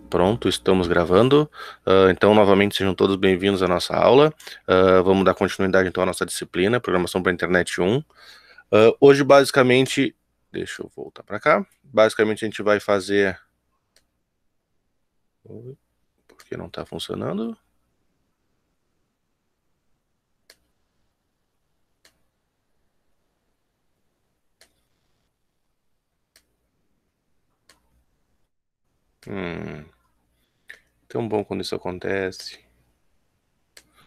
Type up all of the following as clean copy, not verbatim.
Pronto, estamos gravando. Então, novamente, sejam todos bem-vindos à nossa aula. Vamos dar continuidade, então, à nossa disciplina, Programação para a Internet 1. Hoje, basicamente, deixa eu voltar para cá. Basicamente, a gente vai fazer... Por que não está funcionando? Tão bom quando isso acontece.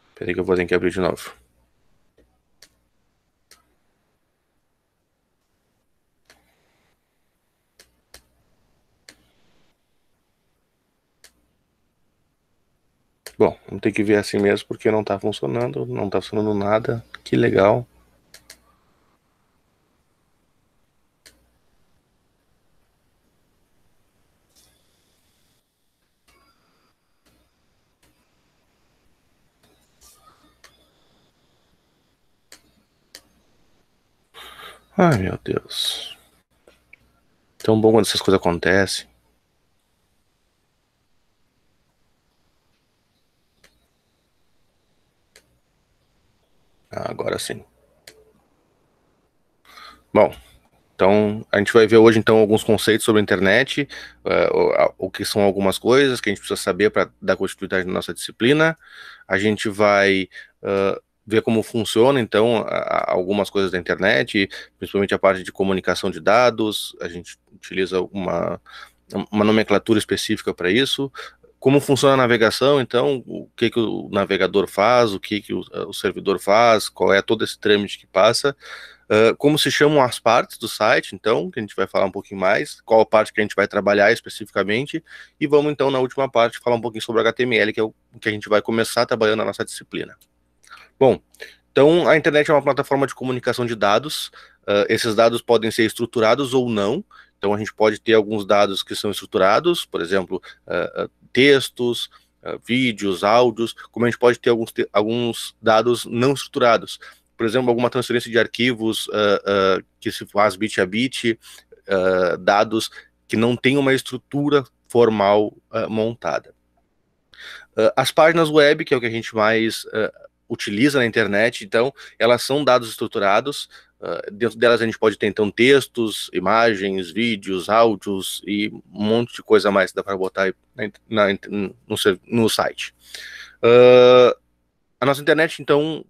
Espera aí que eu vou ter que abrir de novo. Bom, vamos ter que ver assim mesmo, porque não está funcionando nada. Que legal. Ai, meu Deus. Tão bom quando essas coisas acontecem. Agora sim. Bom, então a gente vai ver hoje então alguns conceitos sobre a internet, o que são algumas coisas que a gente precisa saber para dar continuidade na nossa disciplina. A gente vai ver como funciona então algumas coisas da internet, principalmente a parte de comunicação de dados. A gente utiliza uma nomenclatura específica para isso. Como funciona a navegação, então, o que o navegador faz, o que o servidor faz, qual é todo esse trâmite que passa. Como se chamam as partes do site, então, que a gente vai falar um pouquinho mais, qual a parte que a gente vai trabalhar especificamente, e vamos então na última parte falar um pouquinho sobre HTML, que é o que a gente vai começar trabalhando na nossa disciplina. Bom, então a internet é uma plataforma de comunicação de dados, esses dados podem ser estruturados ou não, então a gente pode ter alguns dados que são estruturados, por exemplo, textos, vídeos, áudios, como a gente pode ter alguns dados não estruturados, por exemplo, alguma transferência de arquivos que se faz bit a bit, dados que não tem uma estrutura formal montada. As páginas web, que é o que a gente mais utiliza na internet, então, elas são dados estruturados. Dentro delas a gente pode ter, então, textos, imagens, vídeos, áudios e um monte de coisa mais que dá para botar no site. A nossa internet, então,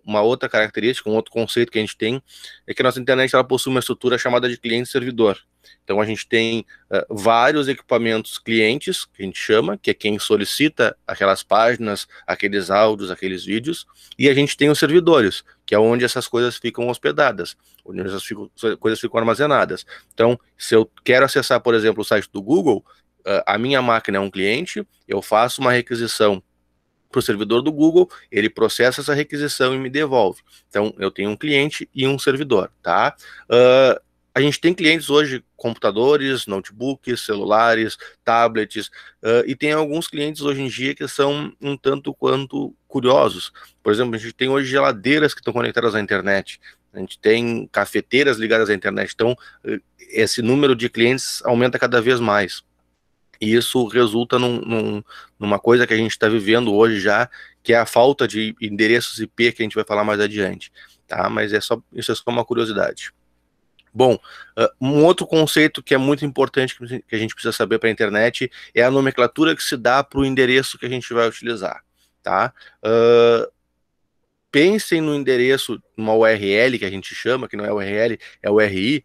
uma outra característica, um outro conceito que a gente tem, é que a nossa internet ela possui uma estrutura chamada de cliente-servidor. Então, a gente tem vários equipamentos clientes, que a gente chama, que é quem solicita aquelas páginas, aqueles áudios, aqueles vídeos, e a gente tem os servidores, que é onde essas coisas ficam hospedadas, onde essas coisas ficam armazenadas. Então, se eu quero acessar, por exemplo, o site do Google, a minha máquina é um cliente, eu faço uma requisição para o servidor do Google, ele processa essa requisição e me devolve. Então, eu tenho um cliente e um servidor, tá? A gente tem clientes hoje, computadores, notebooks, celulares, tablets, e tem alguns clientes hoje em dia que são um tanto quanto curiosos. Por exemplo, a gente tem hoje geladeiras que estão conectadas à internet, a gente tem cafeteiras ligadas à internet, então esse número de clientes aumenta cada vez mais. E isso resulta numa coisa que a gente está vivendo hoje já, que é a falta de endereços IP, que a gente vai falar mais adiante, tá? Mas isso é só uma curiosidade. Bom, um outro conceito que é muito importante que a gente precisa saber para a internet é a nomenclatura que se dá para o endereço que a gente vai utilizar, tá? Pensem no endereço, uma URL que a gente chama, que não é URL, é URI,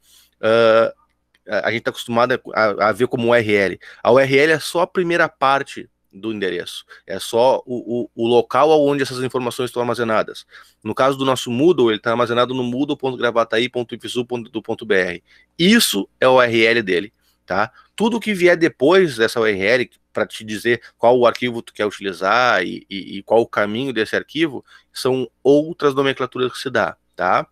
a gente está acostumado a ver como URL. A URL é só a primeira parte do endereço, é só o local onde essas informações estão armazenadas. No caso do nosso Moodle, ele está armazenado no moodle.gravataí.ifsu.br. Isso é o URL dele, tá? Tudo que vier depois dessa URL, para te dizer qual o arquivo tu quer utilizar e qual o caminho desse arquivo, são outras nomenclaturas que se dá, tá?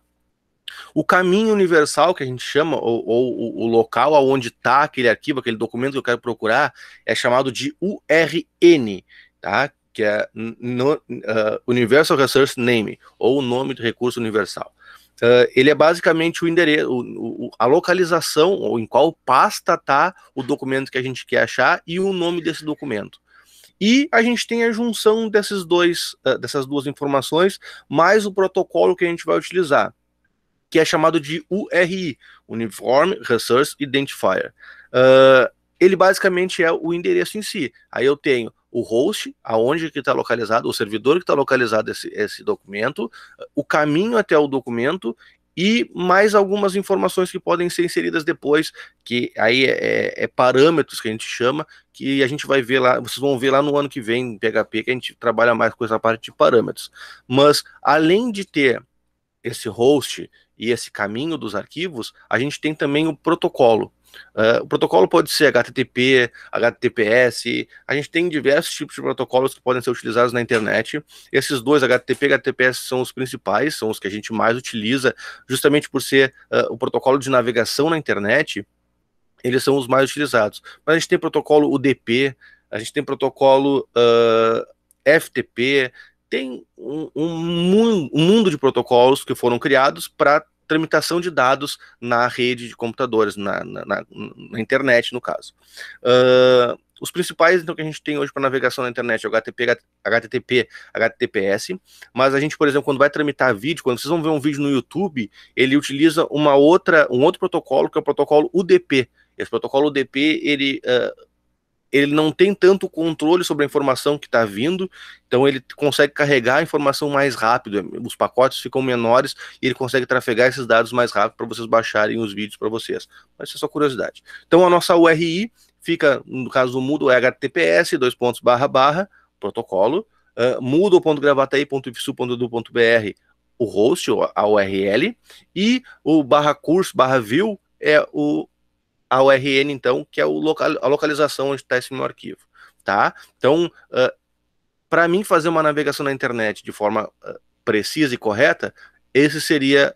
O caminho universal que a gente chama, ou o local aonde está aquele arquivo, aquele documento que eu quero procurar, é chamado de URN, tá? Que é Universal Resource Name, ou o nome de recurso universal. Ele é basicamente o endereço, a localização, ou em qual pasta está o documento que a gente quer achar e o nome desse documento. E a gente tem a junção dessas duas informações, mais o protocolo que a gente vai utilizar, que é chamado de URI, Uniform Resource Identifier. Ele basicamente é o endereço em si. Aí eu tenho o host, aonde que está localizado, o servidor que está localizado esse documento, o caminho até o documento e mais algumas informações que podem ser inseridas depois, que aí é parâmetros que a gente chama, que a gente vai ver lá, vocês vão ver lá no ano que vem em PHP, que a gente trabalha mais com essa parte de parâmetros. Mas além de ter esse host e esse caminho dos arquivos, a gente tem também o protocolo. O protocolo pode ser HTTP, HTTPS, a gente tem diversos tipos de protocolos que podem ser utilizados na internet. Esses dois, HTTP e HTTPS, são os principais, são os que a gente mais utiliza, justamente por ser o protocolo de navegação na internet, eles são os mais utilizados. Mas a gente tem protocolo UDP, a gente tem protocolo FTP, tem um mundo de protocolos que foram criados para tramitação de dados na rede de computadores, na internet, no caso. Os principais, então, que a gente tem hoje para navegação na internet é o HTTP, HTTPS, mas a gente, por exemplo, quando vai tramitar vídeo, quando vocês vão ver um vídeo no YouTube, ele utiliza um outro protocolo, que é o protocolo UDP. Esse protocolo UDP, ele não tem tanto controle sobre a informação que está vindo, então ele consegue carregar a informação mais rápido, os pacotes ficam menores e ele consegue trafegar esses dados mais rápido para vocês baixarem os vídeos para vocês. Mas isso é só curiosidade. Então a nossa URI fica, no caso do Moodle, é https, protocolo, moodle.gravataí.ifsu.edu.br, o host, a URL, e o /curso/view é a URN, então, que é a localização onde está esse meu arquivo, tá? Então, para mim fazer uma navegação na internet de forma precisa e correta, esse seria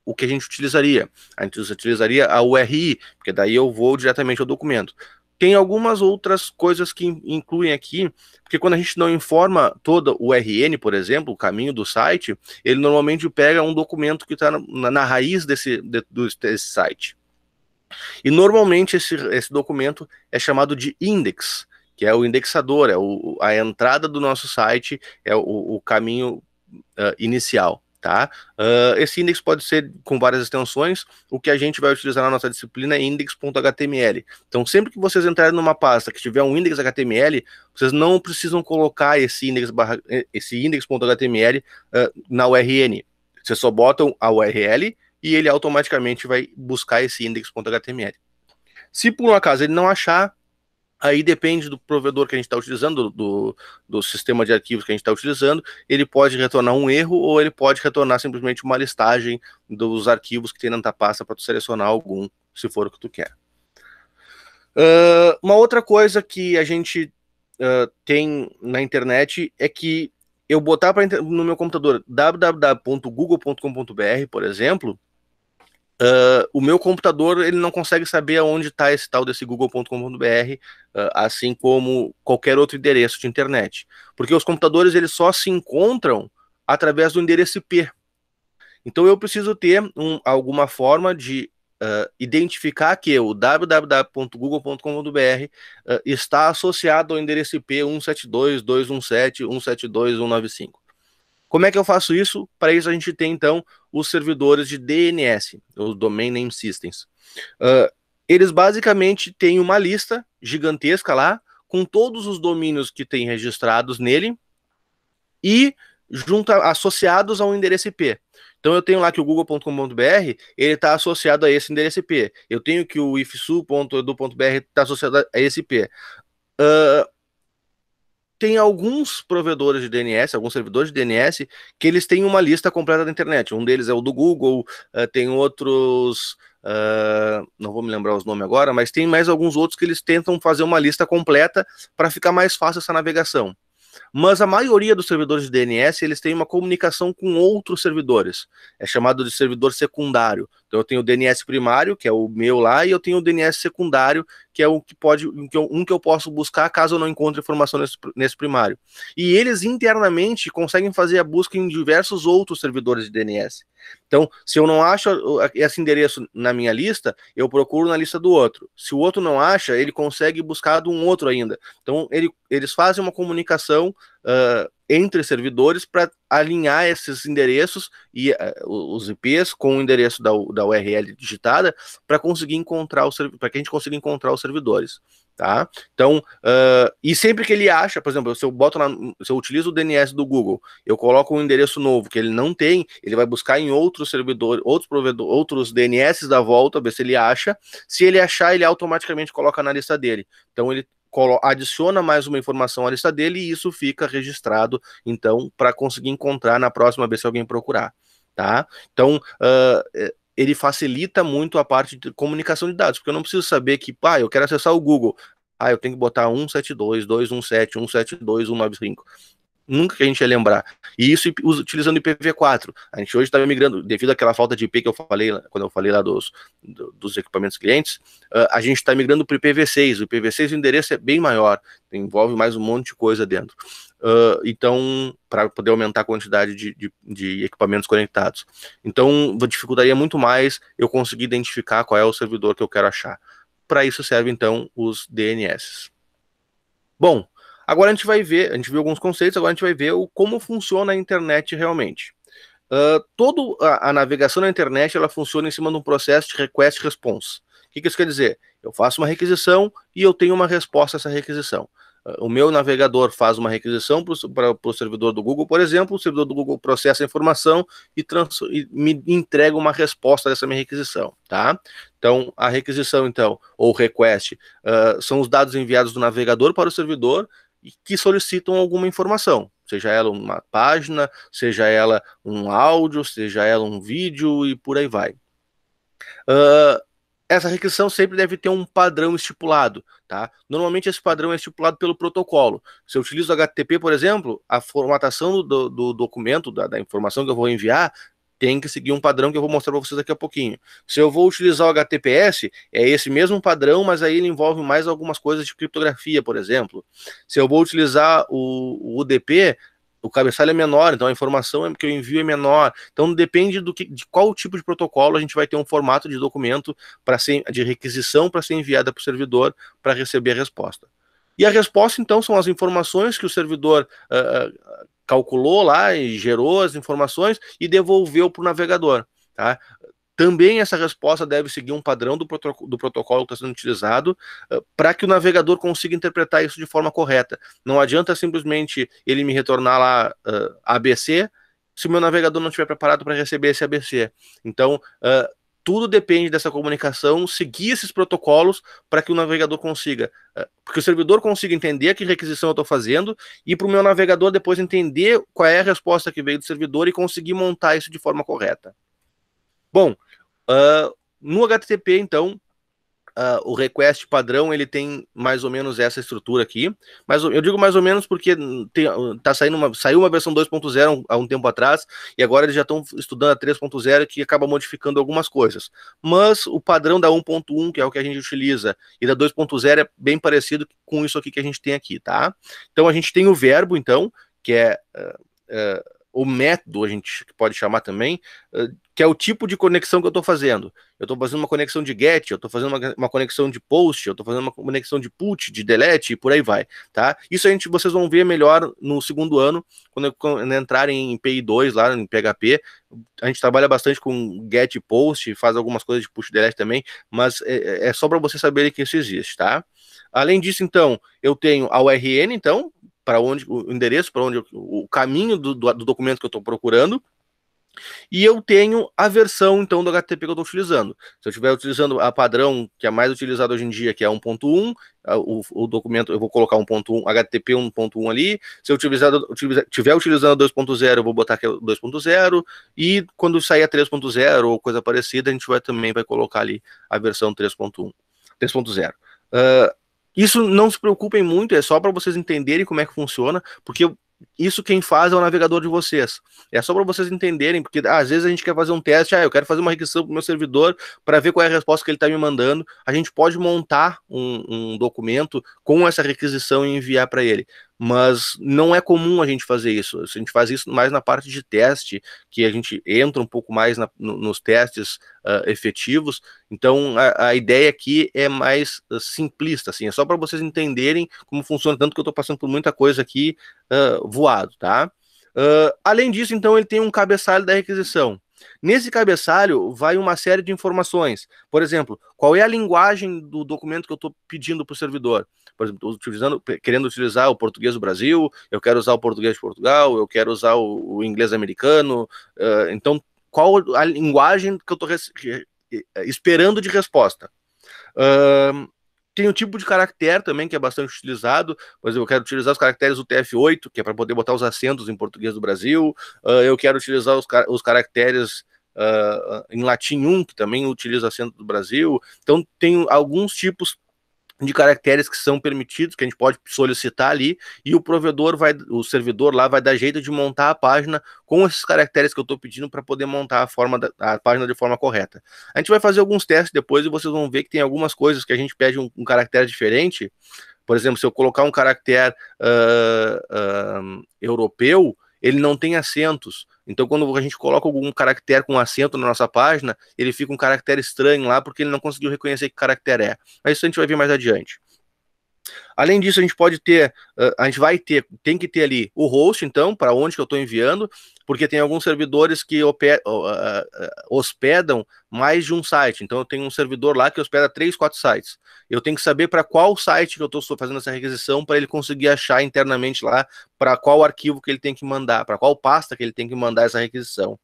o que a gente utilizaria. A gente utilizaria a URI, porque daí eu vou diretamente ao documento. Tem algumas outras coisas que incluem aqui, porque quando a gente não informa toda o URN, por exemplo, o caminho do site, ele normalmente pega um documento que está na raiz desse site. E normalmente esse documento é chamado de index, que é o indexador, é a entrada do nosso site, é o caminho inicial, tá? Esse index pode ser com várias extensões, o que a gente vai utilizar na nossa disciplina é index.html. Então, sempre que vocês entrarem numa pasta que tiver um index HTML, vocês não precisam colocar esse index.html na URN. Vocês só botam a URL e ele automaticamente vai buscar esse index.html. Se por um acaso ele não achar, aí depende do provedor que a gente está utilizando, do sistema de arquivos que a gente está utilizando, ele pode retornar um erro ou ele pode retornar simplesmente uma listagem dos arquivos que tem na pasta para tu selecionar algum, se for o que tu quer. Uma outra coisa que a gente tem na internet é que eu botar no meu computador www.google.com.br, por exemplo, o meu computador ele não consegue saber aonde está esse tal desse google.com.br, assim como qualquer outro endereço de internet, porque os computadores eles só se encontram através do endereço IP. Então eu preciso ter alguma forma de identificar que o www.google.com.br está associado ao endereço IP 172.217.172.195. Como é que eu faço isso? Para isso a gente tem, então, os servidores de DNS, os Domain Name Systems. Eles basicamente têm uma lista gigantesca lá, com todos os domínios que tem registrados nele, e associados a um endereço IP. Então eu tenho lá que o google.com.br, ele está associado a esse endereço IP. Eu tenho que o ifsu.edu.br está associado a esse IP. Tem alguns provedores de DNS, alguns servidores de DNS, que eles têm uma lista completa da internet. Um deles é o do Google, tem outros, não vou me lembrar os nomes agora, mas tem mais alguns outros que eles tentam fazer uma lista completa para ficar mais fácil essa navegação. Mas a maioria dos servidores de DNS, eles têm uma comunicação com outros servidores. É chamado de servidor secundário. Então eu tenho o DNS primário, que é o meu lá, e eu tenho o DNS secundário, que é o que pode, um que eu posso buscar caso eu não encontre informação nesse primário. E eles internamente conseguem fazer a busca em diversos outros servidores de DNS. Então, se eu não acho esse endereço na minha lista, eu procuro na lista do outro. Se o outro não acha, ele consegue buscar de um outro ainda. Então, eles fazem uma comunicação entre servidores para alinhar esses endereços e os IPs com o endereço da URL digitada para conseguir encontrar para que a gente consiga encontrar os servidores. Tá? Então, e sempre que ele acha, por exemplo, se eu utilizo o DNS do Google, eu coloco um endereço novo que ele não tem, ele vai buscar em outros servidores, outros DNS da volta, ver se ele acha. Se ele achar, ele automaticamente coloca na lista dele. Então, ele adiciona mais uma informação à lista dele e isso fica registrado, então, para conseguir encontrar na próxima vez se alguém procurar. Tá? Então, ele facilita muito a parte de comunicação de dados, porque eu não preciso saber que, eu quero acessar o Google. Eu tenho que botar 172.217.172.195. Nunca que a gente ia lembrar. E isso utilizando IPv4. A gente hoje está migrando, devido àquela falta de IP que eu falei, quando eu falei lá dos equipamentos clientes, a gente está migrando para o IPv6. O IPv6, o endereço é bem maior, envolve mais um monte de coisa dentro. Então, para poder aumentar a quantidade de equipamentos conectados. Então, dificultaria muito mais eu conseguir identificar qual é o servidor que eu quero achar. Para isso serve, então, os DNS. Bom, agora a gente viu alguns conceitos, agora a gente vai ver como funciona a internet realmente. Toda a navegação na internet, ela funciona em cima de um processo de request response. O que isso quer dizer? Eu faço uma requisição e eu tenho uma resposta a essa requisição. O meu navegador faz uma requisição para o servidor do Google, por exemplo, o servidor do Google processa a informação e me entrega uma resposta dessa minha requisição, tá? Então, a requisição, ou request, são os dados enviados do navegador para o servidor e que solicitam alguma informação, seja ela uma página, seja ela um áudio, seja ela um vídeo e por aí vai. Essa requisição sempre deve ter um padrão estipulado, tá? Normalmente esse padrão é estipulado pelo protocolo. Se eu utilizo HTTP, por exemplo, a formatação do documento, da informação que eu vou enviar, tem que seguir um padrão que eu vou mostrar para vocês daqui a pouquinho. Se eu vou utilizar o HTTPS, é esse mesmo padrão, mas aí ele envolve mais algumas coisas de criptografia, por exemplo. Se eu vou utilizar o UDP, o cabeçalho é menor, então a informação que eu envio é menor. Então depende de qual tipo de protocolo a gente vai ter um formato de documento de requisição para ser enviada para o servidor para receber a resposta. E a resposta, então, são as informações que o servidor calculou lá e gerou as informações e devolveu para o navegador, tá? Também essa resposta deve seguir um padrão do protocolo que está sendo utilizado para que o navegador consiga interpretar isso de forma correta. Não adianta simplesmente ele me retornar lá ABC se o meu navegador não estiver preparado para receber esse ABC. Então, tudo depende dessa comunicação, seguir esses protocolos para que o navegador consiga, porque o servidor consiga entender que requisição eu estou fazendo e para o meu navegador depois entender qual é a resposta que veio do servidor e conseguir montar isso de forma correta. Bom, no HTTP, então, o request padrão, ele tem mais ou menos essa estrutura aqui, mas eu digo mais ou menos porque saiu uma versão 2.0 há um tempo atrás, e agora eles já estão estudando a 3.0, que acaba modificando algumas coisas, mas o padrão da 1.1, que é o que a gente utiliza, e da 2.0 é bem parecido com isso aqui que a gente tem aqui, tá? Então a gente tem o verbo, então, que é o método, a gente pode chamar também, que é o tipo de conexão que eu estou fazendo. Eu estou fazendo uma conexão de GET, eu estou fazendo uma conexão de POST, eu estou fazendo uma conexão de PUT, de DELETE, e por aí vai, tá? Isso vocês vão ver melhor no segundo ano, quando entrarem em PI2, lá em PHP. A gente trabalha bastante com GET e POST, faz algumas coisas de PUT, DELETE também, mas é só para vocês saberem que isso existe, tá? Além disso, então, eu tenho a URN, então, para onde o endereço, para onde o caminho do documento que eu estou procurando, e eu tenho a versão, então, do HTTP que eu estou utilizando. Se eu estiver utilizando a padrão que é mais utilizada hoje em dia, que é 1.1, o documento, eu vou colocar 1.1, HTTP 1.1 ali. Se eu estiver utilizando 2.0, eu vou botar aqui 2.0, e quando sair a 3.0 ou coisa parecida, a gente também vai colocar ali a versão 3.1, 3.0. Isso não se preocupem muito, é só para vocês entenderem como é que funciona, porque isso quem faz é o navegador de vocês. É só para vocês entenderem, porque às vezes a gente quer fazer um teste, eu quero fazer uma requisição para o meu servidor para ver qual é a resposta que ele está me mandando. A gente pode montar um documento com essa requisição e enviar para ele. Mas não é comum a gente fazer isso. A gente faz isso mais na parte de teste, que a gente entra um pouco mais nos testes efetivos. Então a ideia aqui é mais simplista, assim, é só para vocês entenderem como funciona, tanto que eu estou passando por muita coisa aqui voado, tá? Além disso, então, ele tem um cabeçalho da requisição. Nesse cabeçalho vai uma série de informações. Por exemplo, qual é a linguagem do documento que eu estou pedindo para o servidor? Por exemplo, querendo utilizar o português do Brasil, eu quero usar o português de Portugal, eu quero usar o inglês americano. Então, qual a linguagem que eu estou esperando de resposta? Tem um tipo de caractere também que é bastante utilizado. Por exemplo, eu quero utilizar os caracteres UTF-8, que é para poder botar os acentos em português do Brasil. Eu quero utilizar os caracteres em latim 1, que também utiliza acento do Brasil. Então, tem alguns tipos de caracteres que são permitidos, que a gente pode solicitar ali, e o servidor lá vai dar jeito de montar a página com esses caracteres que eu estou pedindo para poder montar a página de forma correta. A gente vai fazer alguns testes depois e vocês vão ver que tem algumas coisas que a gente pede um caractere diferente. Por exemplo, se eu colocar um caractere europeu, ele não tem acentos. Então, quando a gente coloca algum caractere com acento na nossa página, ele fica um caractere estranho lá, porque ele não conseguiu reconhecer que caractere é. Mas isso a gente vai ver mais adiante. Além disso, a gente pode ter, tem que ter ali o host, então, para onde que eu estou enviando, porque tem alguns servidores que hospedam mais de um site. Então, eu tenho um servidor lá que hospeda 3, 4 sites. Eu tenho que saber para qual site que eu estou fazendo essa requisição para ele conseguir achar internamente lá para qual arquivo que ele tem que mandar, para qual pasta que ele tem que mandar essa requisição.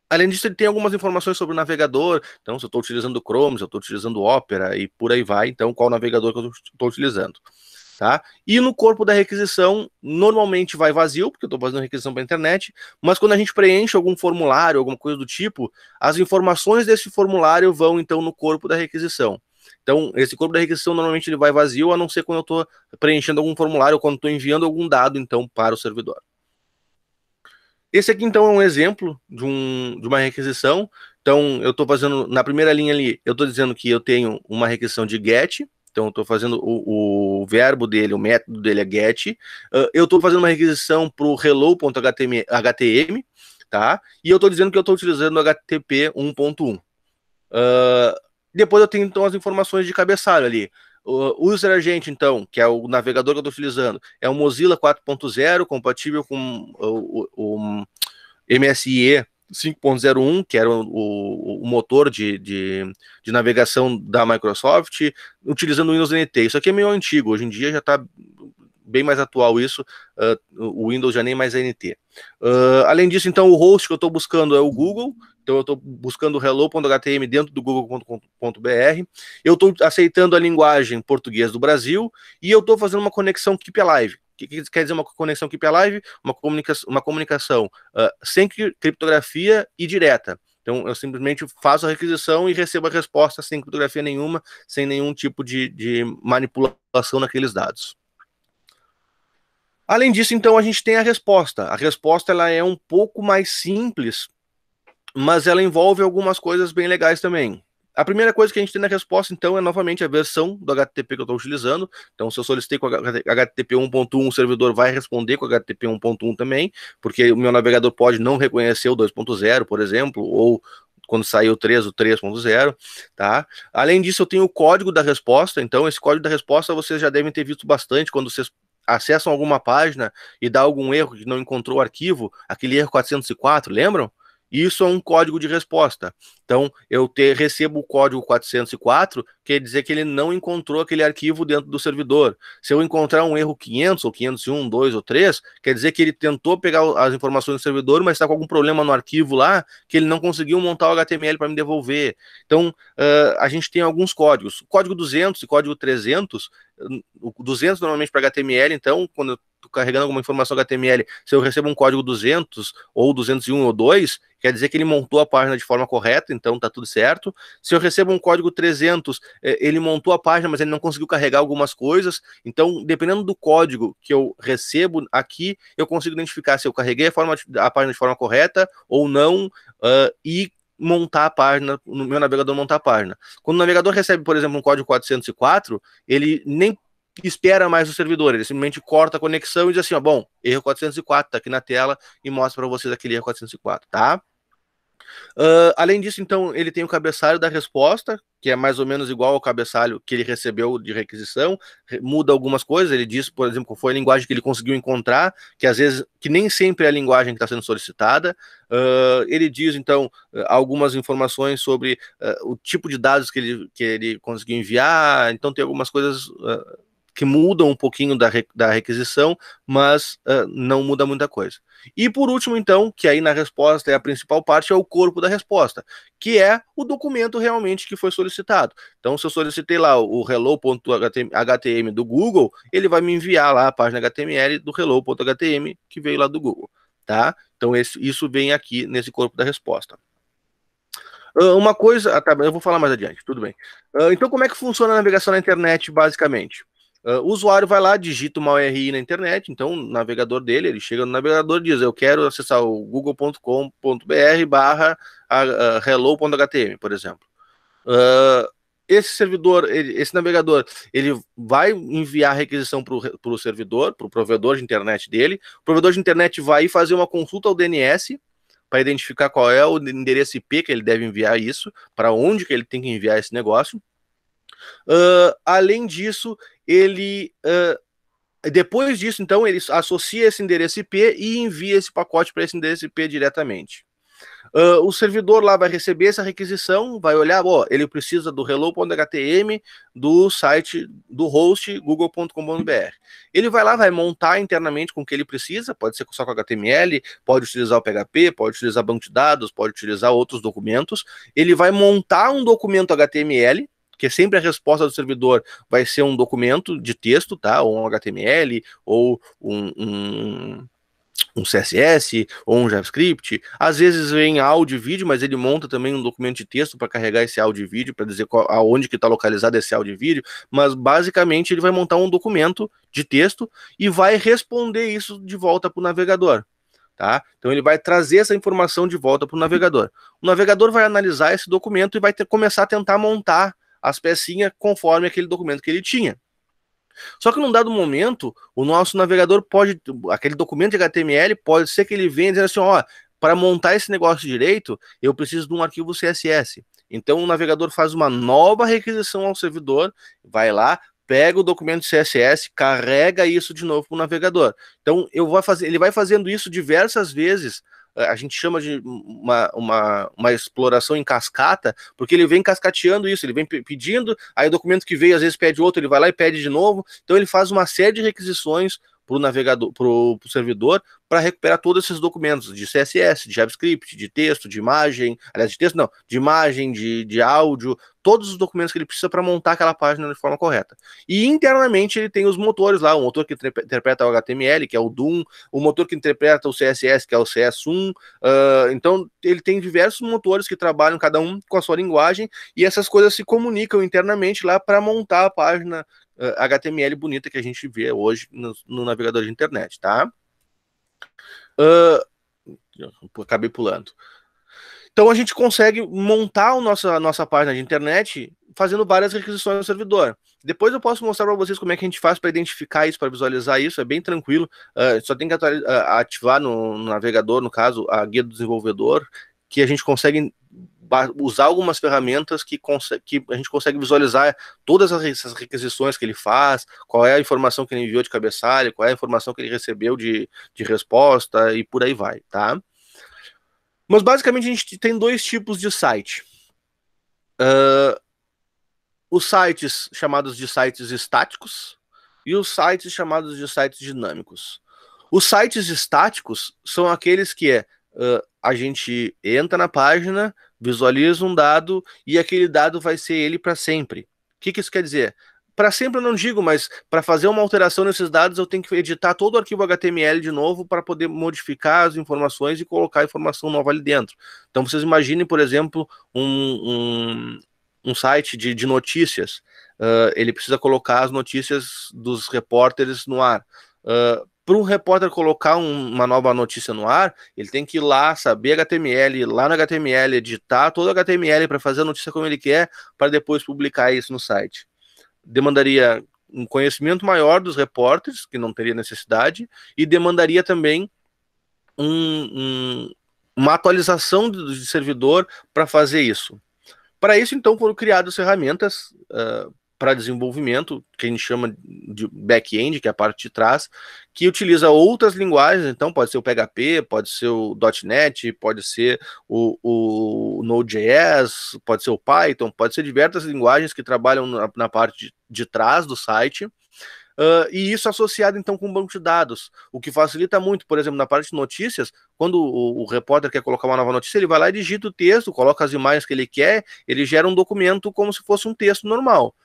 Além disso, ele tem algumas informações sobre o navegador. Então, se eu estou utilizando o Chrome, se eu estou utilizando o Opera e por aí vai. Então, qual navegador que eu estou utilizando. Tá? E no corpo da requisição, normalmente vai vazio, porque eu estou fazendo requisição para a internet, mas quando a gente preenche algum formulário, alguma coisa do tipo, as informações desse formulário vão, então, no corpo da requisição. Então, esse corpo da requisição, normalmente, ele vai vazio, a não ser quando eu estou preenchendo algum formulário ou quando estou enviando algum dado, então, para o servidor. Esse aqui, então, é um exemplo de uma requisição. Então, eu estou fazendo, na primeira linha ali, eu estou dizendo que eu tenho uma requisição de get. Então, eu estou fazendo o verbo dele, o método dele é get. Eu estou fazendo uma requisição para o hello.htm, tá? E eu estou dizendo que eu estou utilizando o HTTP 1.1. Depois eu tenho, então, as informações de cabeçalho ali. O user agent, então, que é o navegador que eu estou utilizando, é o Mozilla 4.0, compatível com o MSIE 5.01, que era o motor de navegação da Microsoft, utilizando o Windows NT. Isso aqui é meio antigo, hoje em dia já está bem mais atual isso, o Windows já nem mais é NT. Além disso, então, o host que eu estou buscando é o Google. Então, eu estou buscando hello.htm dentro do google.com.br. Eu estou aceitando a linguagem português do Brasil e eu estou fazendo uma conexão Keep Alive. O que quer dizer uma conexão Keep Alive? Uma comunicação sem criptografia e direta. Então, eu simplesmente faço a requisição e recebo a resposta sem criptografia nenhuma, sem nenhum tipo de manipulação naqueles dados. Além disso, então, a gente tem a resposta. A resposta ela é um pouco mais simples, mas ela envolve algumas coisas bem legais também. A primeira coisa que a gente tem na resposta, então, é novamente a versão do HTTP que eu estou utilizando. Então, se eu solicitei com HTTP 1.1, o servidor vai responder com HTTP 1.1 também, porque o meu navegador pode não reconhecer o 2.0, por exemplo, ou quando sair o 3, o 3.0, tá? Além disso, eu tenho o código da resposta. Então, esse código da resposta vocês já devem ter visto bastante quando vocês acessam alguma página e dá algum erro que não encontrou o arquivo, aquele erro 404, lembram? Isso é um código de resposta. Então, eu recebo o código 404, quer dizer que ele não encontrou aquele arquivo dentro do servidor. Se eu encontrar um erro 500, ou 501, 2 ou 3, quer dizer que ele tentou pegar as informações do servidor, mas está com algum problema no arquivo lá, que ele não conseguiu montar o HTML para me devolver. Então, a gente tem alguns códigos. O código 200 e código 300, o 200 normalmente para HTML, então, quando eu carregando alguma informação HTML, se eu recebo um código 200 ou 201 ou 2, quer dizer que ele montou a página de forma correta, então tá tudo certo. Se eu recebo um código 300, ele montou a página, mas ele não conseguiu carregar algumas coisas. Então, dependendo do código que eu recebo aqui, eu consigo identificar se eu carreguei a página de forma correta ou não, e montar a página, no meu navegador montar a página. Quando o navegador recebe, por exemplo, um código 404, ele nem espera mais o servidor, ele simplesmente corta a conexão e diz assim, ó, bom, erro 404, tá aqui na tela e mostra para vocês aquele erro 404, tá? Além disso, então, ele tem o cabeçalho da resposta, que é mais ou menos igual ao cabeçalho que ele recebeu de requisição, muda algumas coisas, ele diz, por exemplo, qual foi a linguagem que ele conseguiu encontrar, que às vezes, que nem sempre é a linguagem que está sendo solicitada. Ele diz, então, algumas informações sobre o tipo de dados que ele conseguiu enviar, então tem algumas coisas que mudam um pouquinho da requisição, mas não muda muita coisa. E por último, então, que aí na resposta é a principal parte, é o corpo da resposta, que é o documento realmente que foi solicitado. Então, se eu solicitei lá o hello.htm do Google, ele vai me enviar lá a página HTML do hello.htm que veio lá do Google, tá? Então, isso vem aqui nesse corpo da resposta. Uma coisa, tá, eu vou falar mais adiante, tudo bem. Então, como é que funciona a navegação na internet, basicamente? O usuário vai lá, digita uma URI na internet, então o navegador dele, ele chega no navegador e diz, eu quero acessar o google.com.br/hello.htm, por exemplo. Esse servidor, esse navegador, ele vai enviar a requisição para o servidor, para o provedor de internet dele. O provedor de internet vai fazer uma consulta ao DNS para identificar qual é o endereço IP que ele deve enviar isso, para onde que ele tem que enviar esse negócio. Além disso, ele depois disso, então, ele associa esse endereço IP e envia esse pacote para esse endereço IP diretamente. O servidor lá vai receber essa requisição, vai olhar, ele precisa do hello.htm do site do host google.com.br. Ele vai lá, vai montar internamente com o que ele precisa, pode ser só com HTML, pode utilizar o PHP, pode utilizar banco de dados, pode utilizar outros documentos. Ele vai montar um documento HTML, que sempre a resposta do servidor vai ser um documento de texto, tá? Ou um HTML, ou um CSS ou um JavaScript. Às vezes vem áudio e vídeo, mas ele monta também um documento de texto para carregar esse áudio e vídeo, para dizer aonde que está localizado esse áudio e vídeo, mas basicamente ele vai montar um documento de texto e vai responder isso de volta para o navegador. Tá? Então ele vai trazer essa informação de volta para o navegador. O navegador vai analisar esse documento e vai começar a tentar montar as pecinhas conforme aquele documento que ele tinha. Só que num dado momento, o nosso navegador pode, aquele documento de HTML, pode ser que ele venha dizendo assim, ó, para montar esse negócio direito, eu preciso de um arquivo CSS. Então o navegador faz uma nova requisição ao servidor, vai lá, pega o documento CSS, carrega isso de novo para o navegador. Então ele vai fazendo isso diversas vezes. A gente chama de uma exploração em cascata, porque ele vem cascateando isso, ele vem pedindo, aí o documento que veio às vezes pede outro, ele vai lá e pede de novo, então ele faz uma série de requisições para o navegador, para o servidor, para recuperar todos esses documentos de CSS, de JavaScript, de texto, de imagem, aliás, de texto não, de imagem, de áudio, todos os documentos que ele precisa para montar aquela página de forma correta. E internamente ele tem os motores lá, o motor que interpreta o HTML, que é o DOM, o motor que interpreta o CSS, que é o CS1, então ele tem diversos motores que trabalham cada um com a sua linguagem, e essas coisas se comunicam internamente lá para montar a página HTML bonita que a gente vê hoje no navegador de internet, tá? Acabei pulando. Então a gente consegue montar a nossa página de internet fazendo várias requisições no servidor. Depois eu posso mostrar para vocês como é que a gente faz para identificar isso, para visualizar isso, é bem tranquilo. Só tem que ativar no navegador, no caso, a guia do desenvolvedor, que a gente consegue usar algumas ferramentas que a gente consegue visualizar todas essas requisições que ele faz, qual é a informação que ele enviou de cabeçalho, qual é a informação que ele recebeu de resposta e por aí vai, tá? Mas basicamente a gente tem dois tipos de site. Os sites chamados de sites estáticos e os sites chamados de sites dinâmicos. Os sites estáticos são aqueles que a gente entra na página, visualiza um dado e aquele dado vai ser ele para sempre. O que isso quer dizer? para sempre eu não digo, mas para fazer uma alteração nesses dados eu tenho que editar todo o arquivo HTML de novo para poder modificar as informações e colocar informação nova ali dentro. Então vocês imaginem, por exemplo, um site de notícias. Ele precisa colocar as notícias dos repórteres no ar. Para um repórter colocar uma nova notícia no ar, ele tem que ir lá, saber HTML, ir lá no HTML, editar todo o HTML para fazer a notícia como ele quer, para depois publicar isso no site. Demandaria um conhecimento maior dos repórteres, que não teria necessidade, e demandaria também uma atualização de servidor para fazer isso. Para isso, então, foram criadas ferramentas para desenvolvimento, que a gente chama de back-end, que é a parte de trás, que utiliza outras linguagens, então pode ser o PHP, pode ser o .NET, pode ser o Node.js, pode ser o Python, pode ser diversas linguagens que trabalham na parte de trás do site, e isso associado então com um banco de dados, o que facilita muito, por exemplo, na parte de notícias, quando o repórter quer colocar uma nova notícia, ele vai lá e digita o texto, coloca as imagens que ele quer, ele gera um documento como se fosse um texto normal,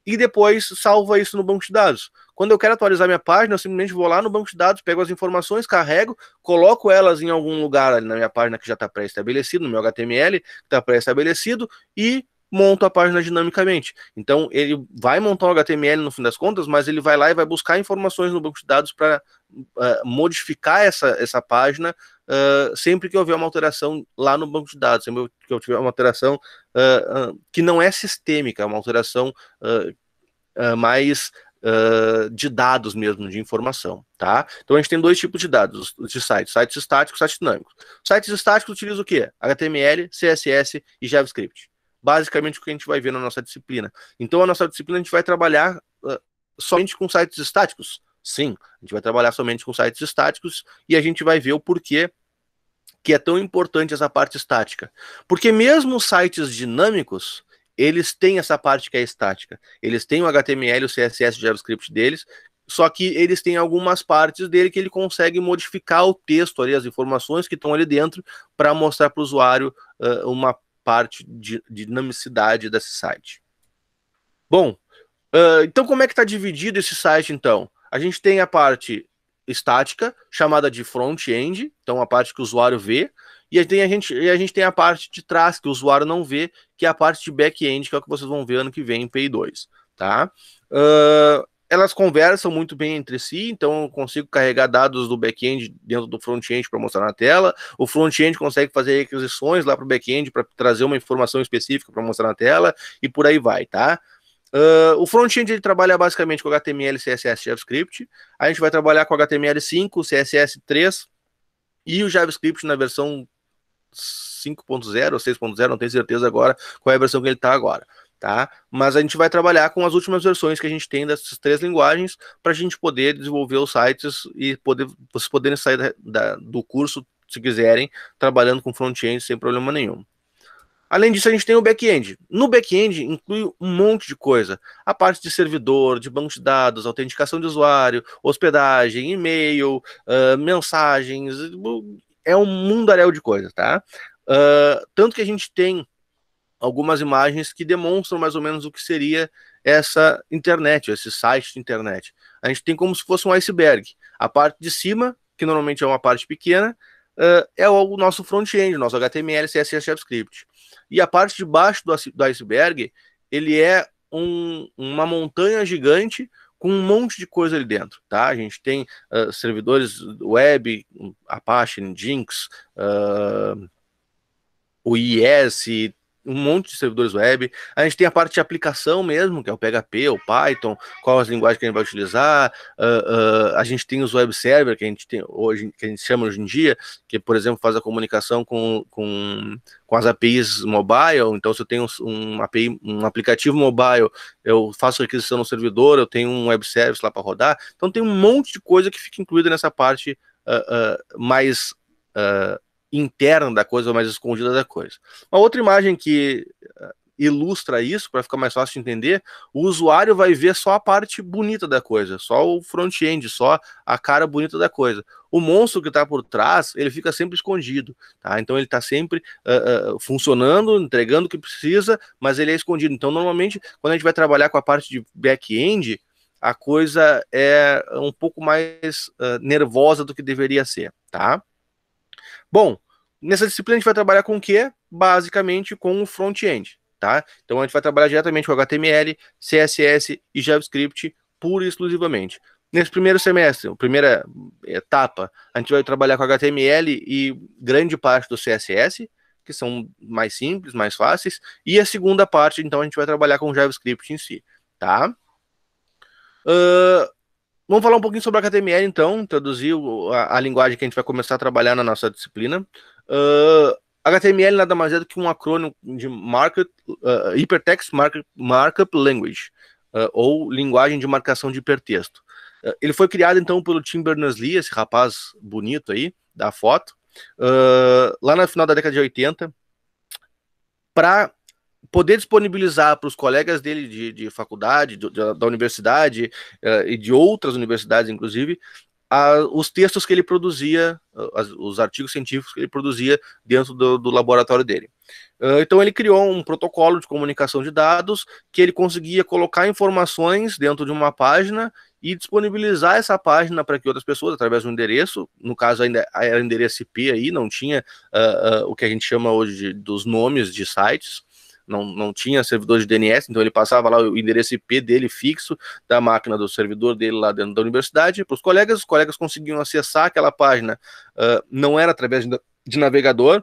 e depois salva isso no banco de dados. Quando eu quero atualizar minha página, eu simplesmente vou lá no banco de dados, pego as informações, carrego, coloco elas em algum lugar ali na minha página que já está pré-estabelecido, no meu HTML, que está pré-estabelecido, e monto a página dinamicamente. Então, ele vai montar o HTML no fim das contas, mas ele vai lá e vai buscar informações no banco de dados para modificar essa página sempre que houver uma alteração lá no banco de dados, sempre que eu tiver uma alteração que não é sistêmica, é uma alteração mais de dados mesmo, de informação, tá? Então a gente tem dois tipos de dados, de sites estáticos e sites dinâmicos. Sites estáticos utilizam o quê? HTML, CSS e JavaScript. Basicamente o que a gente vai ver na nossa disciplina. Então a nossa disciplina a gente vai trabalhar somente com sites estáticos? Sim, a gente vai trabalhar somente com sites estáticos e a gente vai ver o porquê que é tão importante essa parte estática. Porque mesmo os sites dinâmicos, eles têm essa parte que é estática. Eles têm o HTML, o CSS, o JavaScript deles, só que eles têm algumas partes dele que ele consegue modificar o texto ali, as informações que estão ali dentro, para mostrar para o usuário uma parte de dinamicidade desse site. Bom, então como é que está dividido esse site, então? A gente tem a parte estática, chamada de front-end, então a parte que o usuário vê, e a gente tem a parte de trás, que o usuário não vê, que é a parte de back-end, que é o que vocês vão ver ano que vem em PI2, tá? Elas conversam muito bem entre si, então eu consigo carregar dados do back-end dentro do front-end para mostrar na tela, o front-end consegue fazer requisições lá para o back-end para trazer uma informação específica para mostrar na tela, e por aí vai, tá? O front-end ele trabalha basicamente com HTML, CSS e JavaScript. A gente vai trabalhar com HTML5, CSS3 e o JavaScript na versão 5.0 ou 6.0, não tenho certeza agora qual é a versão que ele está agora, tá? Mas a gente vai trabalhar com as últimas versões que a gente tem dessas três linguagens para a gente poder desenvolver os sites e vocês poderem sair do curso, se quiserem, trabalhando com front-end sem problema nenhum. Além disso, a gente tem o back-end. No back-end, inclui um monte de coisa. A parte de servidor, de banco de dados, autenticação de usuário, hospedagem, e-mail, mensagens. É um mundaréu de coisas, tá? Tanto que a gente tem algumas imagens que demonstram mais ou menos o que seria essa internet, esse site de internet. A gente tem como se fosse um iceberg. A parte de cima, que normalmente é uma parte pequena, é o nosso front-end, nosso HTML, CSS, JavaScript. E a parte de baixo do iceberg, ele é uma montanha gigante com um monte de coisa ali dentro, tá? A gente tem servidores web, Apache, Nginx, o IIS, um monte de servidores web. A gente tem a parte de aplicação mesmo, que é o PHP, o Python, qual as linguagens que a gente vai utilizar. A gente tem os web server que a gente tem hoje, que a gente chama hoje em dia, que, por exemplo, faz a comunicação com as APIs mobile. Então, se eu tenho um aplicativo mobile, eu faço requisição no servidor, eu tenho um web service lá para rodar. Então, tem um monte de coisa que fica incluída nessa parte mais interna da coisa, mais escondida da coisa. Uma outra imagem que ilustra isso, para ficar mais fácil de entender, o usuário vai ver só a parte bonita da coisa, só o front-end, só a cara bonita da coisa. O monstro que está por trás, ele fica sempre escondido, tá? Então ele está sempre funcionando, entregando o que precisa, mas ele é escondido. Então, normalmente, quando a gente vai trabalhar com a parte de back-end, a coisa é um pouco mais nervosa do que deveria ser, tá? Bom, nessa disciplina a gente vai trabalhar com o quê? Basicamente com o front-end, tá? Então a gente vai trabalhar diretamente com HTML, CSS e JavaScript pura e exclusivamente. Nesse primeiro semestre, a primeira etapa, a gente vai trabalhar com HTML e grande parte do CSS, que são mais simples, mais fáceis, e a segunda parte, então, a gente vai trabalhar com JavaScript em si, tá? Vamos falar um pouquinho sobre HTML, então, introduzir a linguagem que a gente vai começar a trabalhar na nossa disciplina. HTML nada mais é do que um acrônimo de Hypertext Markup Language, ou linguagem de marcação de hipertexto. Ele foi criado, então, pelo Tim Berners-Lee, esse rapaz bonito aí, da foto, lá no final da década de 80, para poder disponibilizar para os colegas dele de faculdade, da universidade e de outras universidades, inclusive, os textos que ele produzia, os artigos científicos que ele produzia dentro do laboratório dele. Então ele criou um protocolo de comunicação de dados que ele conseguia colocar informações dentro de uma página e disponibilizar essa página para que outras pessoas, através de um endereço, no caso ainda era endereço IP aí, não tinha o que a gente chama hoje dos nomes de sites, não tinha servidor de DNS, então ele passava lá o endereço IP dele fixo, da máquina do servidor dele lá dentro da universidade, para os colegas conseguiam acessar aquela página, não era através de navegador,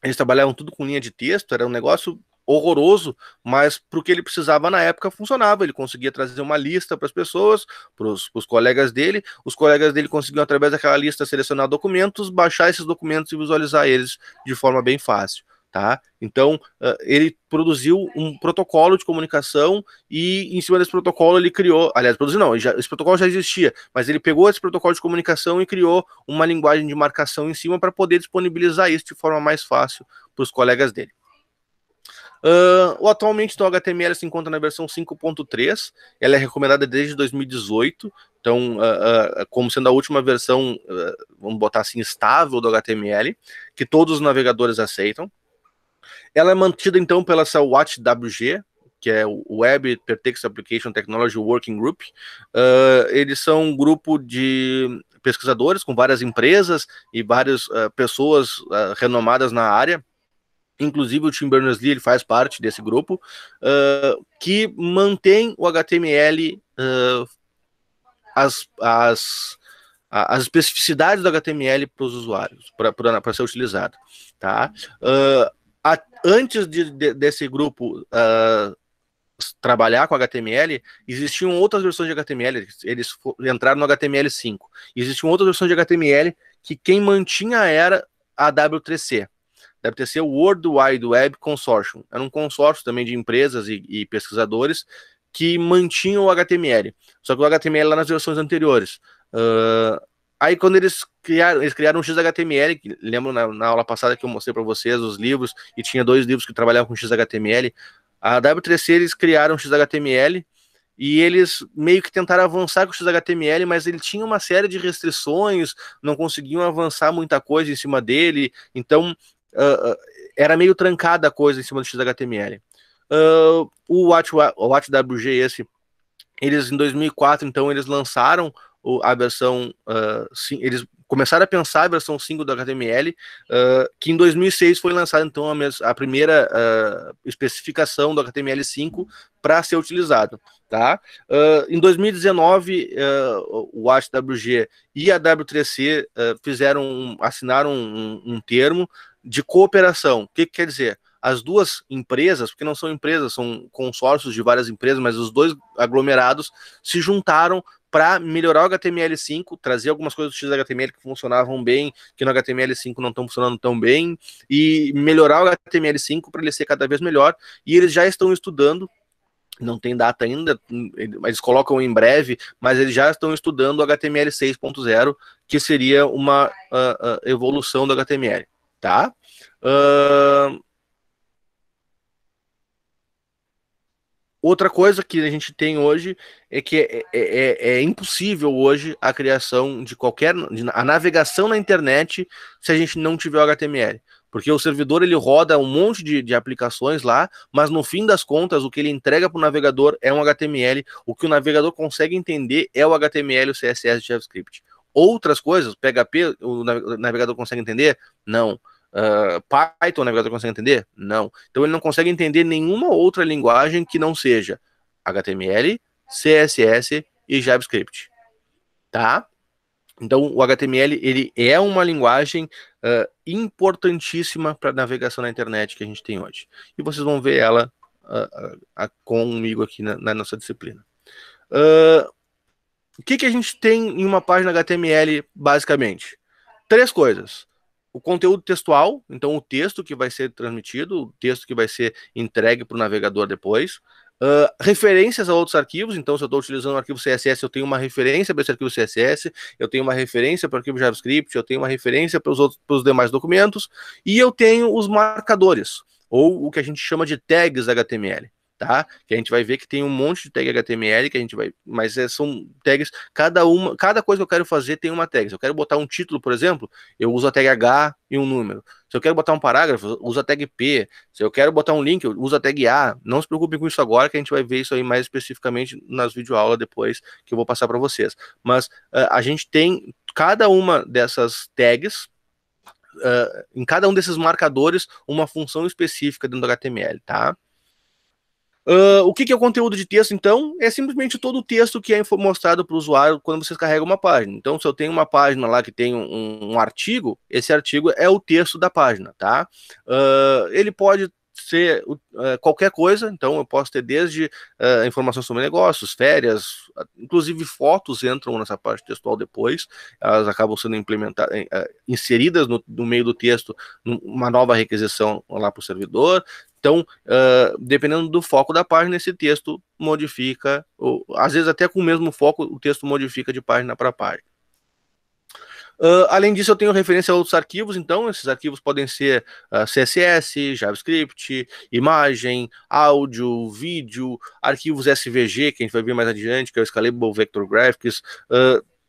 eles trabalhavam tudo com linha de texto, era um negócio horroroso, mas para o que ele precisava na época funcionava, ele conseguia trazer uma lista para as pessoas, para os colegas dele, os colegas dele conseguiam através daquela lista selecionar documentos, baixar esses documentos e visualizar eles de forma bem fácil. Tá? Então, ele produziu um protocolo de comunicação e, em cima desse protocolo, ele criou... Aliás, produziu não, esse protocolo já existia, mas ele pegou esse protocolo de comunicação e criou uma linguagem de marcação em cima para poder disponibilizar isso de forma mais fácil para os colegas dele. Atualmente, então, o HTML se encontra na versão 5.3, ela é recomendada desde 2018, então, como sendo a última versão, vamos botar assim, estável do HTML, que todos os navegadores aceitam. Ela é mantida, então, pela essa WatchWG, que é o Web Hypertext Application Technology Working Group. Eles são um grupo de pesquisadores com várias empresas e várias pessoas renomadas na área. Inclusive o Tim Berners-Lee ele faz parte desse grupo, que mantém o HTML, as especificidades do HTML para os usuários, para ser utilizado. Tá? Antes desse grupo trabalhar com HTML, existiam outras versões de HTML, eles entraram no HTML5. Existiam outras versões de HTML que quem mantinha era a W3C. WTC, o World Wide Web Consortium. Era um consórcio também de empresas e pesquisadores que mantinham o HTML. Só que o HTML lá nas versões anteriores. Aí quando eles criaram um XHTML, que lembro na aula passada que eu mostrei para vocês os livros, e tinha 2 livros que trabalhavam com XHTML. A W3C eles criaram XHTML e eles meio que tentaram avançar com o XHTML, mas ele tinha uma série de restrições, não conseguiam avançar muita coisa em cima dele, então era meio trancada a coisa em cima do XHTML. O WatchWG esse, eles em 2004, então, eles lançaram a versão, eles começaram a pensar a versão 5 do HTML, que em 2006 foi lançada, então, a primeira especificação do HTML5 para ser utilizado. Tá? Em 2019, o HWG e a W3C assinaram um termo de cooperação. O que quer dizer? As duas empresas, porque não são empresas, são consórcios de várias empresas, mas os dois aglomerados se juntaram para melhorar o HTML5, trazer algumas coisas do XHTML que funcionavam bem, que no HTML5 não estão funcionando tão bem, e melhorar o HTML5 para ele ser cada vez melhor. E eles já estão estudando, não tem data ainda, eles colocam em breve, mas eles já estão estudando o HTML 6.0, que seria uma evolução do HTML. Tá? Outra coisa que a gente tem hoje é que é impossível hoje a criação de a navegação na internet se a gente não tiver o HTML. Porque o servidor ele roda um monte de aplicações lá, mas no fim das contas o que ele entrega para o navegador é um HTML. O que o navegador consegue entender é o HTML, o CSS e JavaScript. Outras coisas, PHP, o navegador consegue entender? Não. Python, o navegador consegue entender? Não. Então ele não consegue entender nenhuma outra linguagem que não seja HTML, CSS e JavaScript, tá? Então o HTML ele é uma linguagem importantíssima para navegação na internet que a gente tem hoje. E vocês vão ver ela comigo aqui na nossa disciplina. O que a gente tem em uma página HTML, basicamente? 3 coisas. O conteúdo textual, então o texto que vai ser transmitido, o texto que vai ser entregue para o navegador depois. Referências a outros arquivos, então se eu estou utilizando o arquivo CSS, eu tenho uma referência para esse arquivo CSS, eu tenho uma referência para o arquivo JavaScript, eu tenho uma referência para os demais documentos, e eu tenho os marcadores, ou o que a gente chama de tags HTML. Tá? Que a gente vai ver que tem um monte de tag HTML que a gente vai, mas são tags, cada coisa que eu quero fazer tem uma tag. Se eu quero botar um título, por exemplo, eu uso a tag H e um número. Se eu quero botar um parágrafo, uso a tag P. Se eu quero botar um link, eu uso a tag A. Não se preocupem com isso agora, que a gente vai ver isso aí mais especificamente nas videoaulas depois que eu vou passar para vocês. Mas a gente tem cada uma dessas tags, em cada um desses marcadores, uma função específica dentro do HTML, tá? O que é o conteúdo de texto, então? É simplesmente todo o texto que é mostrado para o usuário quando vocês carregam uma página. Então, se eu tenho uma página lá que tem um artigo, esse artigo é o texto da página, tá? Ele pode ser qualquer coisa, então eu posso ter desde informações sobre negócios, férias, inclusive fotos entram nessa parte textual depois, elas acabam sendo implementadas, inseridas no meio do texto, uma nova requisição lá para o servidor. Então, dependendo do foco da página, esse texto modifica, ou, às vezes até com o mesmo foco, o texto modifica de página para página. Além disso, eu tenho referência a outros arquivos, então esses arquivos podem ser CSS, JavaScript, imagem, áudio, vídeo, arquivos SVG, que a gente vai ver mais adiante, que é o Scalable Vector Graphics,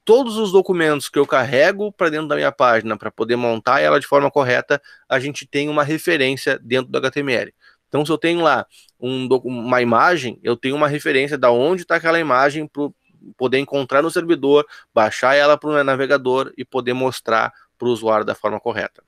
todos os documentos que eu carrego para dentro da minha página para poder montar ela de forma correta, a gente tem uma referência dentro do HTML. Então, se eu tenho lá uma imagem, eu tenho uma referência de onde está aquela imagem para poder encontrar no servidor, baixar ela para o navegador e poder mostrar para o usuário da forma correta.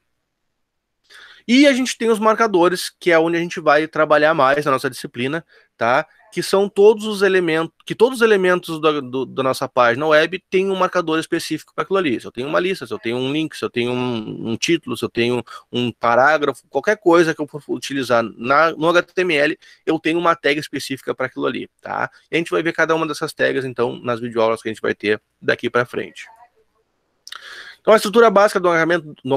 E a gente tem os marcadores, que é onde a gente vai trabalhar mais na nossa disciplina, tá? Que são todos os elementos, que todos os elementos da nossa página web tem um marcador específico para aquilo ali. Se eu tenho uma lista, se eu tenho um link, se eu tenho um título, se eu tenho um parágrafo, qualquer coisa que eu for utilizar no HTML, eu tenho uma tag específica para aquilo ali, tá? E a gente vai ver cada uma dessas tags, então, nas videoaulas que a gente vai ter daqui para frente. Então, a estrutura básica do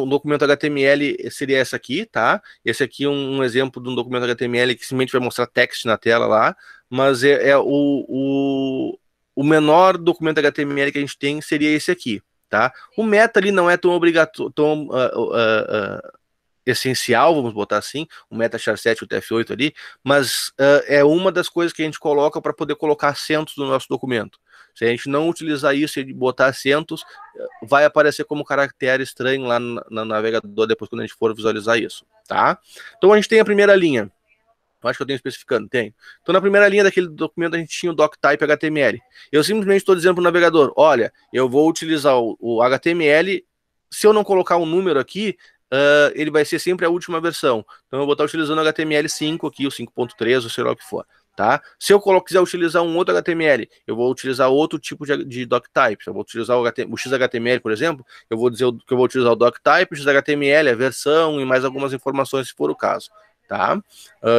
documento HTML seria essa aqui, tá? Esse aqui é um exemplo de um documento HTML que simplesmente vai mostrar text na tela lá, mas o menor documento HTML que a gente tem seria esse aqui, tá? O meta ali não é tão obrigatório, essencial, vamos botar assim, o meta char7 e o TF8 ali, mas é uma das coisas que a gente coloca para poder colocar acentos no nosso documento. Se a gente não utilizar isso e botar acentos, vai aparecer como caractere estranho lá no navegador depois quando a gente for visualizar isso, tá? Então a gente tem a primeira linha. Eu acho que eu tenho especificando, tem. Então na primeira linha daquele documento a gente tinha o doctype HTML. Eu simplesmente estou dizendo para o navegador, olha, eu vou utilizar o HTML, se eu não colocar um número aqui, ele vai ser sempre a última versão. Então eu vou estar utilizando o HTML5 aqui, o 5.3, ou sei lá o que for. Tá? Se eu quiser utilizar um outro HTML, eu vou utilizar outro tipo de doctype. Se eu vou utilizar o XHTML, por exemplo, eu vou dizer que eu vou utilizar o doctype, o XHTML, a versão e mais algumas informações, se for o caso. Tá?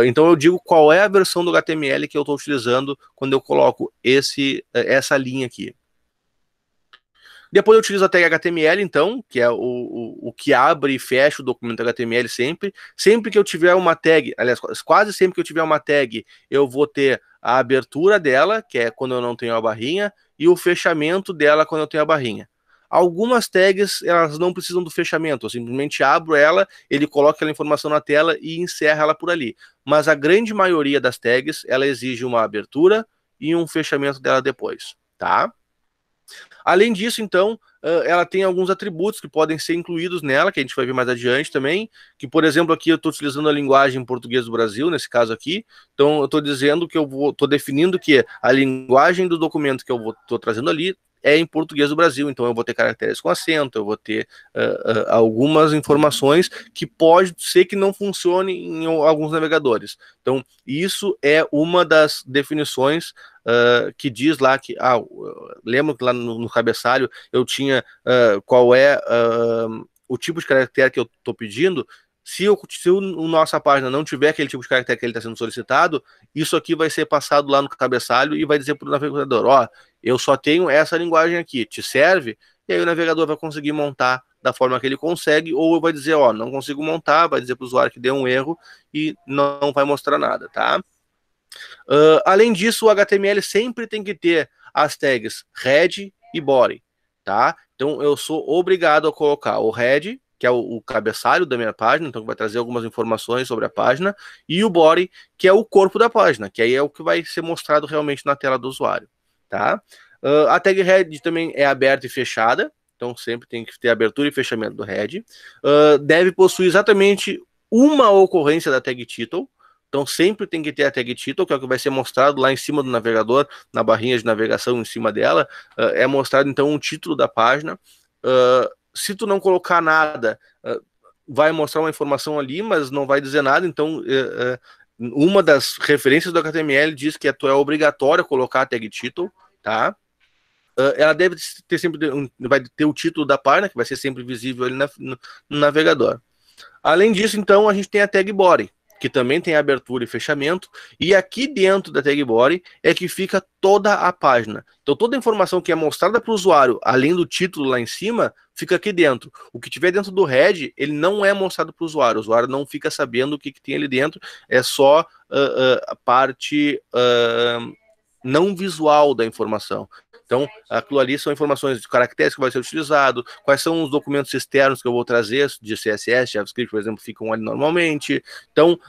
Então eu digo qual é a versão do HTML que eu estou utilizando quando eu coloco essa linha aqui. Depois eu utilizo a tag HTML, então, que é o que abre e fecha o documento HTML sempre. Sempre que eu tiver uma tag, aliás, quase sempre que eu tiver uma tag, eu vou ter a abertura dela, que é quando eu não tenho a barrinha, e o fechamento dela quando eu tenho a barrinha. Algumas tags, elas não precisam do fechamento, eu simplesmente abro ela, ele coloca aquela informação na tela e encerra ela por ali. Mas a grande maioria das tags, ela exige uma abertura e um fechamento dela depois, tá? Além disso, então, ela tem alguns atributos que podem ser incluídos nela, que a gente vai ver mais adiante também, que, por exemplo, aqui eu estou utilizando a linguagem português do Brasil, nesse caso aqui, então eu estou dizendo que estou definindo que a linguagem do documento que eu estou trazendo ali é em português do Brasil, então eu vou ter caracteres com acento, eu vou ter algumas informações que pode ser que não funcione em alguns navegadores. Então, isso é uma das definições que diz lá que, lembro que lá no cabeçalho eu tinha qual é o tipo de caractere que eu estou pedindo. Se nossa página não tiver aquele tipo de caractere que ele está sendo solicitado, isso aqui vai ser passado lá no cabeçalho e vai dizer para o navegador, ó, eu só tenho essa linguagem aqui, te serve? E aí o navegador vai conseguir montar da forma que ele consegue, ou vai dizer, ó, não consigo montar, vai dizer para o usuário que deu um erro e não vai mostrar nada, tá? Além disso, o HTML sempre tem que ter as tags head e body, tá? Então eu sou obrigado a colocar o head, que é o cabeçalho da minha página, então vai trazer algumas informações sobre a página, e o body, que é o corpo da página, que aí é o que vai ser mostrado realmente na tela do usuário, tá? A tag head também é aberta e fechada, então sempre tem que ter abertura e fechamento do head. Deve possuir exatamente uma ocorrência da tag title. Então sempre tem que ter a tag title, que é o que vai ser mostrado lá em cima do navegador, na barrinha de navegação em cima dela. É mostrado então o título da página. Se tu não colocar nada, vai mostrar uma informação ali, mas não vai dizer nada. Então uma das referências do HTML diz que é obrigatório colocar a tag title, tá? Ela deve ter sempre vai ter o título da página, que vai ser sempre visível ali no navegador. Além disso, então, a gente tem a tag body, que também tem abertura e fechamento, e aqui dentro da tag body é que fica toda a página. Então toda a informação que é mostrada para o usuário, além do título lá em cima, fica aqui dentro. O que tiver dentro do head, ele não é mostrado para o usuário não fica sabendo o que tem ali dentro, é só a parte não visual da informação. Então, aquilo ali são informações de caracteres que vai ser utilizado, quais são os documentos externos que eu vou trazer, de CSS, JavaScript, por exemplo, ficam ali normalmente. Então,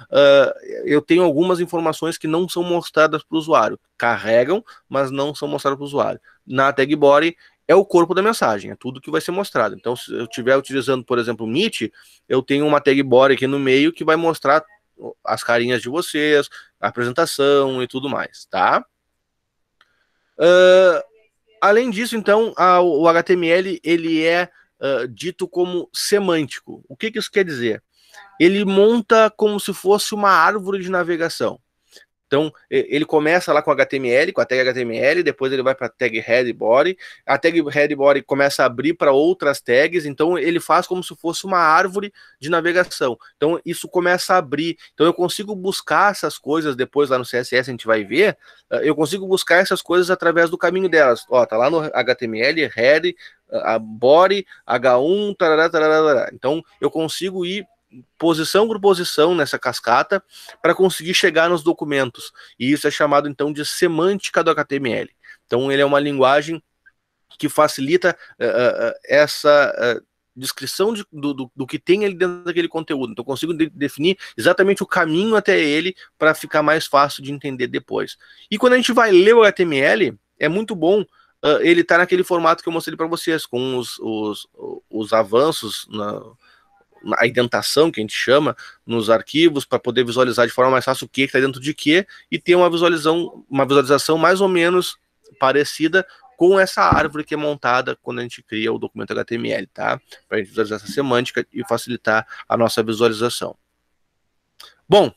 eu tenho algumas informações que não são mostradas para o usuário. Carregam, mas não são mostradas para o usuário. Na tag body, é o corpo da mensagem, é tudo que vai ser mostrado. Então, se eu estiver utilizando, por exemplo, o Meet, eu tenho uma tag body aqui no meio que vai mostrar as carinhas de vocês, a apresentação e tudo mais, tá? Além disso, então, o HTML ele é dito como semântico. O que isso quer dizer? Ele monta como se fosse uma árvore de navegação. Então, ele começa lá com HTML, com a tag HTML, depois ele vai para a tag head body, a tag head body começa a abrir para outras tags, então ele faz como se fosse uma árvore de navegação. Então, isso começa a abrir. Então, eu consigo buscar essas coisas depois lá no CSS, a gente vai ver, eu consigo buscar essas coisas através do caminho delas. Ó, tá lá no HTML, head, a body, H1, tarará, tarará, tarará. Então, eu consigo ir posição por posição nessa cascata para conseguir chegar nos documentos. E isso é chamado então de semântica do HTML. Então ele é uma linguagem que facilita essa descrição do que tem ali dentro daquele conteúdo. Então eu consigo definir exatamente o caminho até ele para ficar mais fácil de entender depois. E quando a gente vai ler o HTML, é muito bom ele estar naquele formato que eu mostrei para vocês, com os avanços a indentação que a gente chama nos arquivos para poder visualizar de forma mais fácil o que está dentro de quê e ter uma visualização mais ou menos parecida com essa árvore que é montada quando a gente cria o documento HTML, tá? Para a gente visualizar essa semântica e facilitar a nossa visualização. Bom,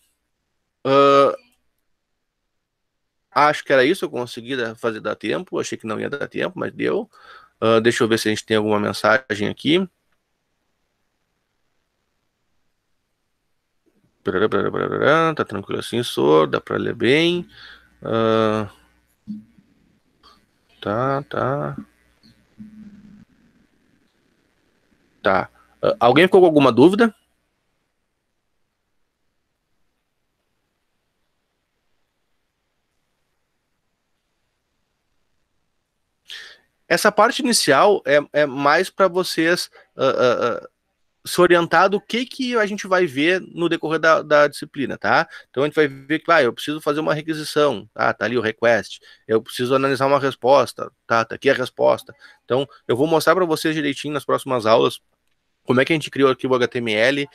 acho que era isso, eu consegui fazer dar tempo, achei que não ia dar tempo, mas deu. Deixa eu ver se a gente tem alguma mensagem aqui. Tá tranquilo assim, dá para ler bem. Tá. Tá. Alguém ficou com alguma dúvida? Essa parte inicial é mais para vocês se orientar do que a gente vai ver no decorrer da disciplina, tá? Então a gente vai ver que, eu preciso fazer uma requisição, tá ali o request, eu preciso analisar uma resposta, tá aqui a resposta. Então eu vou mostrar para vocês direitinho nas próximas aulas como é que a gente cria o arquivo HTML,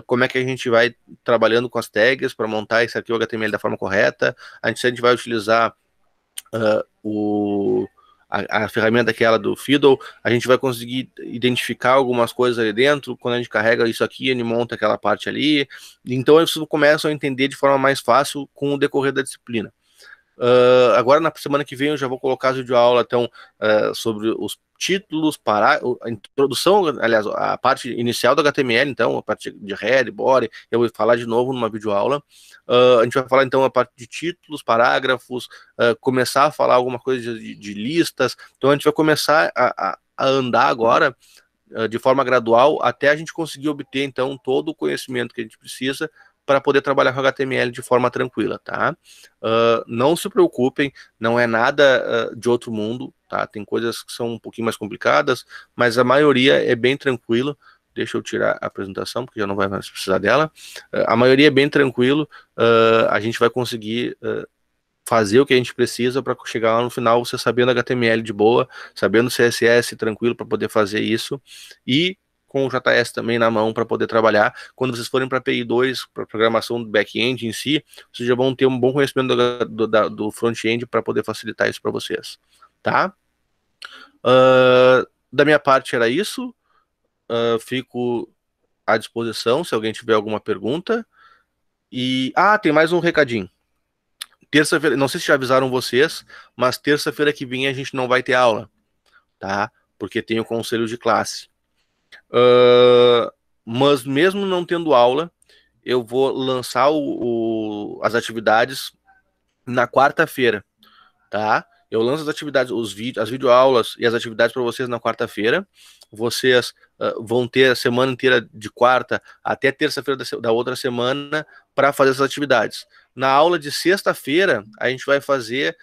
como é que a gente vai trabalhando com as tags para montar esse arquivo HTML da forma correta. A gente vai utilizar a ferramenta aquela do Fiddle, a gente vai conseguir identificar algumas coisas ali dentro. Quando a gente carrega isso aqui, ele monta aquela parte ali. Então, vocês começam a entender de forma mais fácil com o decorrer da disciplina. Agora, na semana que vem, eu já vou colocar as videoaulas então, sobre os títulos, a introdução, aliás, a parte inicial do HTML, então, a parte de head, body, eu vou falar de novo numa videoaula. A gente vai falar, então, a parte de títulos, parágrafos, começar a falar alguma coisa de listas. Então, a gente vai começar a andar agora de forma gradual até a gente conseguir obter, então, todo o conhecimento que a gente precisa para poder trabalhar com HTML de forma tranquila, tá? Não se preocupem, não é nada de outro mundo, tá? Tem coisas que são um pouquinho mais complicadas, mas a maioria é bem tranquilo. Deixa eu tirar a apresentação, porque já não vai mais precisar dela. A maioria é bem tranquilo, a gente vai conseguir fazer o que a gente precisa para chegar lá no final você sabendo HTML de boa, sabendo CSS tranquilo para poder fazer isso, e com o JS também na mão para poder trabalhar. Quando vocês forem para API 2, para programação do back-end em si, vocês já vão ter um bom conhecimento do front-end para poder facilitar isso para vocês, tá? Da minha parte era isso. Fico à disposição se alguém tiver alguma pergunta. E tem mais um recadinho. Terça-feira, não sei se já avisaram vocês, mas terça-feira que vem a gente não vai ter aula, tá? Porque tem o conselho de classe. Mas mesmo não tendo aula, eu vou lançar as atividades na quarta-feira, tá? Eu lanço as atividades, as videoaulas e as atividades para vocês na quarta-feira. Vocês vão ter a semana inteira de quarta até terça-feira da outra semana para fazer essas atividades. Na aula de sexta-feira, a gente vai fazer,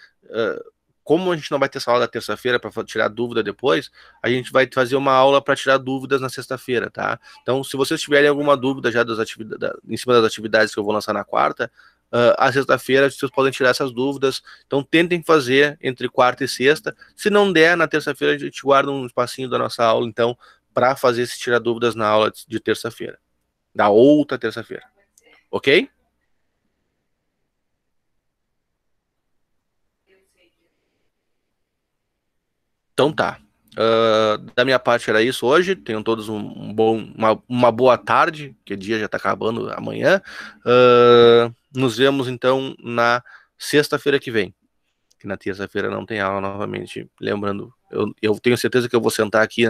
como a gente não vai ter essa aula da terça-feira para tirar dúvida depois, a gente vai fazer uma aula para tirar dúvidas na sexta-feira, tá? Então, se vocês tiverem alguma dúvida já em cima das atividades que eu vou lançar na quarta, a sexta-feira vocês podem tirar essas dúvidas. Então tentem fazer entre quarta e sexta. Se não der, na terça-feira a gente guarda um espacinho da nossa aula, então, para fazer esse tirar dúvidas na aula de terça-feira, da outra terça-feira. Ok? Então tá. Da minha parte era isso hoje. Tenham todos uma boa tarde, que o dia já está acabando amanhã. Nos vemos então na sexta-feira que vem. Que na terça-feira não tem aula novamente. Lembrando, eu tenho certeza que eu vou sentar aqui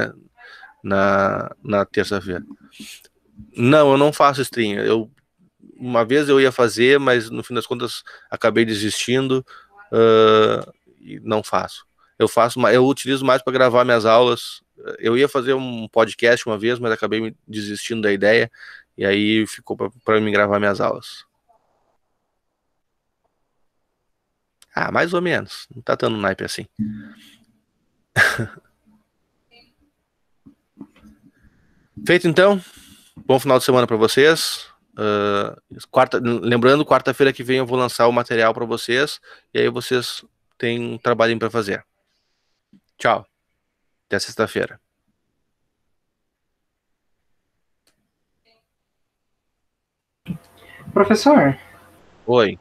na terça-feira. Não, eu não faço stream. Uma vez eu ia fazer, mas no fim das contas acabei desistindo e não faço. Eu utilizo mais para gravar minhas aulas. Eu ia fazer um podcast uma vez, mas acabei me desistindo da ideia e aí ficou para mim gravar minhas aulas. Mais ou menos. Não tá tão naipe assim. Feito então. Bom final de semana para vocês. Lembrando, quarta-feira que vem eu vou lançar o material para vocês e aí vocês têm um trabalhinho para fazer. Tchau. Até sexta-feira. Professor, Oi.